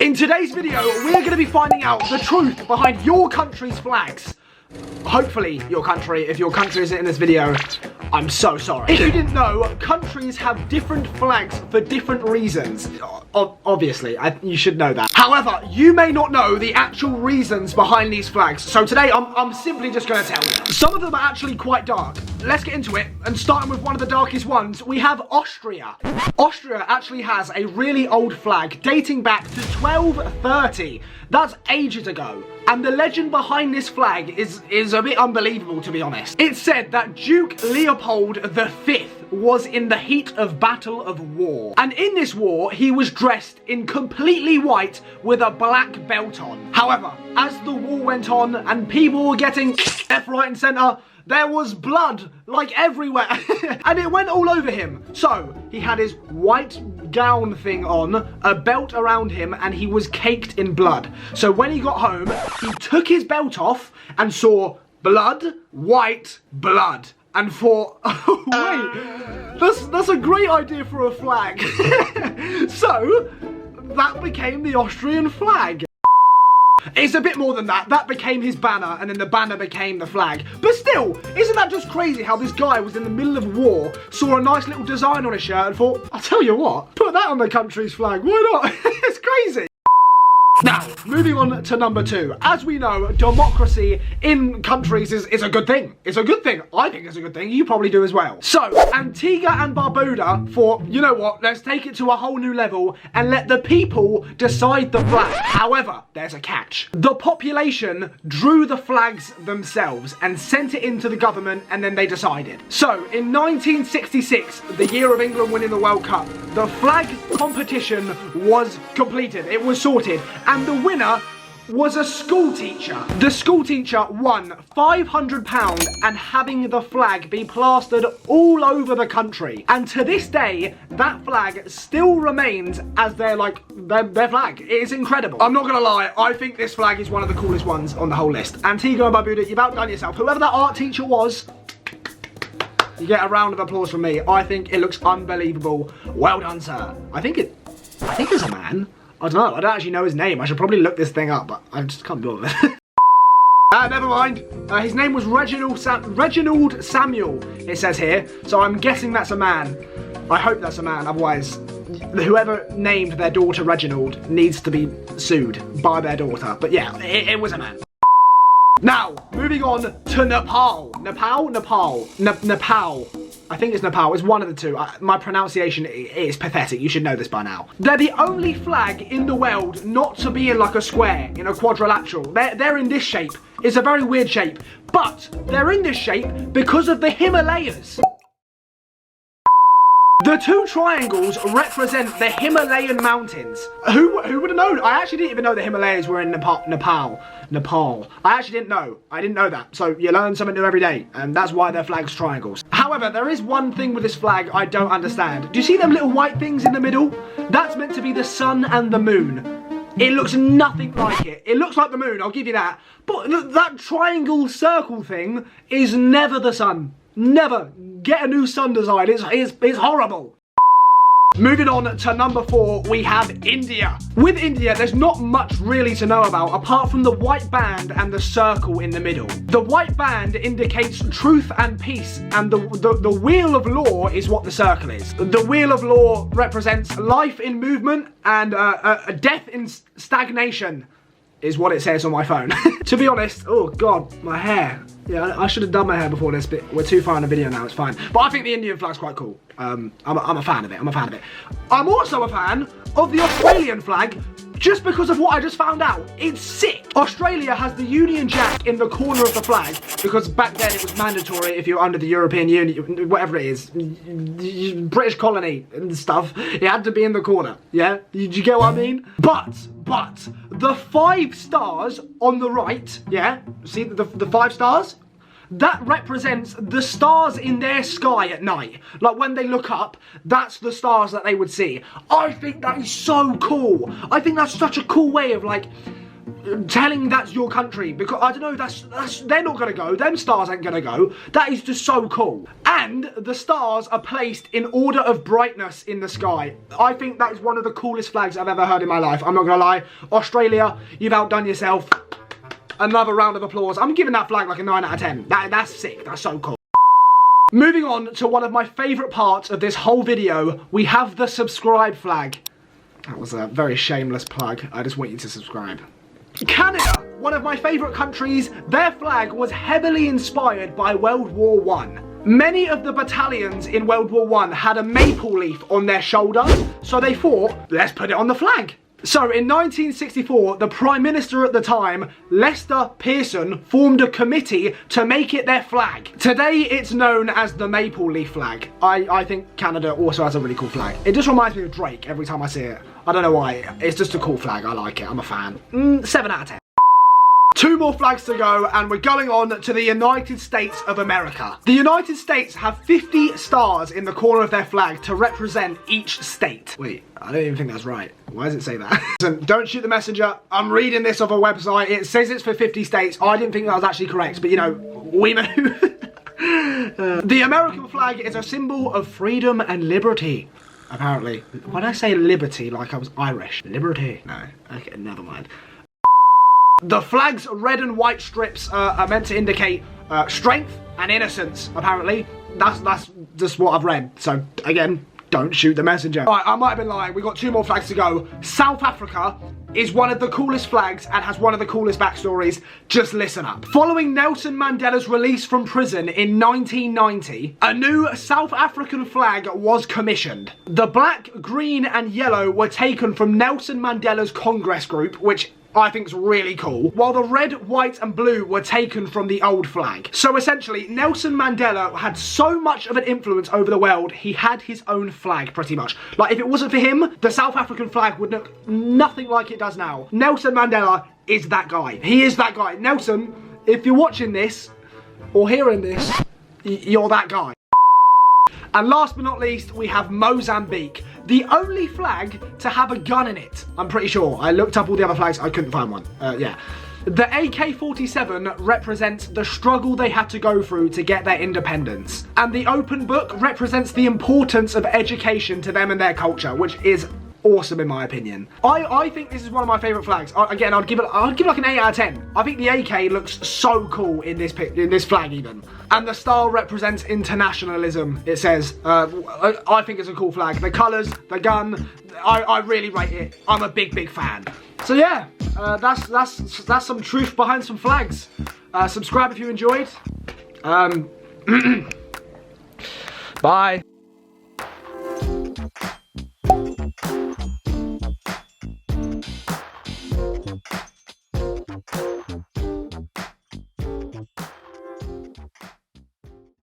In today's video, we're going to be finding out the truth behind your country's flags. Hopefully your country. If your country isn't in this video, I'm so sorry. If you didn't know, countries have different flags for different reasons. Obviously, you should know that. However, you may not know the actual reasons behind these flags. So today, I'm simply just going to tell you. Some of them are actually quite dark. Let's get into it. And starting with one of the darkest ones, we have Austria. Austria actually has a really old flag dating back to 1230. That's ages ago. And the legend behind this flag is a bit unbelievable, to be honest. It's said that Duke Leopold V was in the heat of battle of war. And in this war, he was dressed in completely white with a black belt on. However, as the war went on and people were getting left, right and centre, there was blood, like, everywhere. And it went all over him. So, he had his white gown thing on, a belt around him, and he was caked in blood. So when he got home, he took his belt off and saw blood, white, blood. And thought, oh, wait, that's a great idea for a flag. So, that became the Austrian flag. It's a bit more than that. That became his banner, and then the banner became the flag. But still, isn't that just crazy how this guy was in the middle of war, saw a nice little design on his shirt and thought, I'll tell you what, put that on the country's flag, why not? It's crazy. Now, moving on to number 2. As we know, democracy in countries is a good thing. It's a good thing. I think it's a good thing. You probably do as well. So, Antigua and Barbuda thought, you know what, let's take it to a whole new level and let the people decide the flag. However, there's a catch. The population drew the flags themselves and sent it into the government, and then they decided. So, in 1966, the year of England winning the World Cup, the flag competition was completed. It was sorted. And the winner was a school teacher. The school teacher won £500 and having the flag be plastered all over the country. And to this day, that flag still remains as their flag. It is incredible. I'm not gonna lie, I think this flag is one of the coolest ones on the whole list. Antigua and Barbuda, you've outdone yourself. Whoever that art teacher was, you get a round of applause from me. I think it looks unbelievable. Well done, sir. I think it's a man. I don't know, I don't actually know his name. I should probably look this thing up, but I just can't be bothered. Never mind. His name was Reginald Samuel, it says here. So I'm guessing that's a man. I hope that's a man, otherwise whoever named their daughter Reginald needs to be sued by their daughter. But yeah, it was a man. Now, moving on to Nepal. Nepal. I think it's Nepal. It's one of the two. My pronunciation is pathetic. You should know this by now. They're the only flag in the world not to be in like a square, in a quadrilateral. They're in this shape. It's a very weird shape. But they're in this shape because of the Himalayas. The two triangles represent the Himalayan mountains. Who would have known? I actually didn't even know the Himalayas were in Nepal. I actually didn't know. I didn't know that. So you learn something new every day, and that's why their flag's triangles. However, there is one thing with this flag I don't understand. Do you see them little white things in the middle? That's meant to be the sun and the moon. It looks nothing like it. It looks like the moon, I'll give you that. But that triangle circle thing is never the sun. Never. Get a new sun design. It's horrible. Moving on to number 4, we have India. With India, there's not much really to know about apart from the white band and the circle in the middle. The white band indicates truth and peace, and the wheel of law is what the circle is. The wheel of law represents life in movement and death in stagnation, is what it says on my phone. To be honest, oh god, my hair. Yeah, I should have done my hair before this, but we're too far in the video now, it's fine. But I think the Indian flag's quite cool. I'm a fan of it, I'm also a fan of the Australian flag, just because of what I just found out. It's sick. Australia has the Union Jack in the corner of the flag, because back then it was mandatory if you're under the European Union, whatever it is, British colony and stuff, it had to be in the corner, yeah? Do you get what I mean? But, the 5 stars on the right, yeah? See the 5 stars? That represents the stars in their sky at night. Like when they look up, that's the stars that they would see. I think that is so cool. I think that's such a cool way of like telling that's your country, because I don't know, that's they're not gonna go. Them stars ain't gonna go. That is just so cool. And the stars are placed in order of brightness in the sky. I think that is one of the coolest flags I've ever heard in my life. I'm not gonna lie. Australia, you've outdone yourself. Another round of applause. I'm giving that flag like a 9 out of 10. That's sick. That's so cool. Moving on to one of my favourite parts of this whole video, we have the subscribe flag. That was a very shameless plug. I just want you to subscribe. Canada, one of my favourite countries, their flag was heavily inspired by World War I. Many of the battalions in World War I had a maple leaf on their shoulder, so they thought, let's put it on the flag. So in 1964, the Prime Minister at the time, Lester Pearson, formed a committee to make it their flag. Today, it's known as the Maple Leaf flag. I think Canada also has a really cool flag. It just reminds me of Drake every time I see it. I don't know why. It's just a cool flag. I like it. I'm a fan. 7 out of 10. 2 more flags to go, and we're going on to the United States of America. The United States have 50 stars in the corner of their flag to represent each state. Wait, I don't even think that's right. Why does it say that? Listen, don't shoot the messenger. I'm reading this off a website. It says it's for 50 states. I didn't think that was actually correct, but you know, we move. The American flag is a symbol of freedom and liberty. Apparently. Why did I say liberty like I was Irish? Liberty. No. Okay, never mind. The flag's red and white strips are meant to indicate strength and innocence, apparently. That's just what I've read. So, again, don't shoot the messenger. Alright, I might have been lying. We've got 2 more flags to go. South Africa is one of the coolest flags and has one of the coolest backstories. Just listen up. Following Nelson Mandela's release from prison in 1990, a new South African flag was commissioned. The black, green and yellow were taken from Nelson Mandela's Congress group, which I think is really cool, while the red, white and blue were taken from the old flag. So essentially, Nelson Mandela had so much of an influence over the world, he had his own flag, pretty much. Like, if it wasn't for him, the South African flag would look nothing like it does now. Nelson Mandela is that guy. He is that guy. Nelson, if you're watching this, or hearing this, you're that guy. And last but not least, we have Mozambique, the only flag to have a gun in it. I'm pretty sure. I looked up all the other flags, I couldn't find one. Yeah. The AK-47 represents the struggle they had to go through to get their independence. And the open book represents the importance of education to them and their culture, which is awesome in my opinion. I think this is one of my favourite flags. Again, I'd give it like an 8 out of 10. I think the AK looks so cool in this flag even. And the star represents internationalism, it says. I think it's a cool flag. The colours, the gun, I really rate it. I'm a big fan. So yeah, that's some truth behind some flags. Subscribe if you enjoyed. Bye.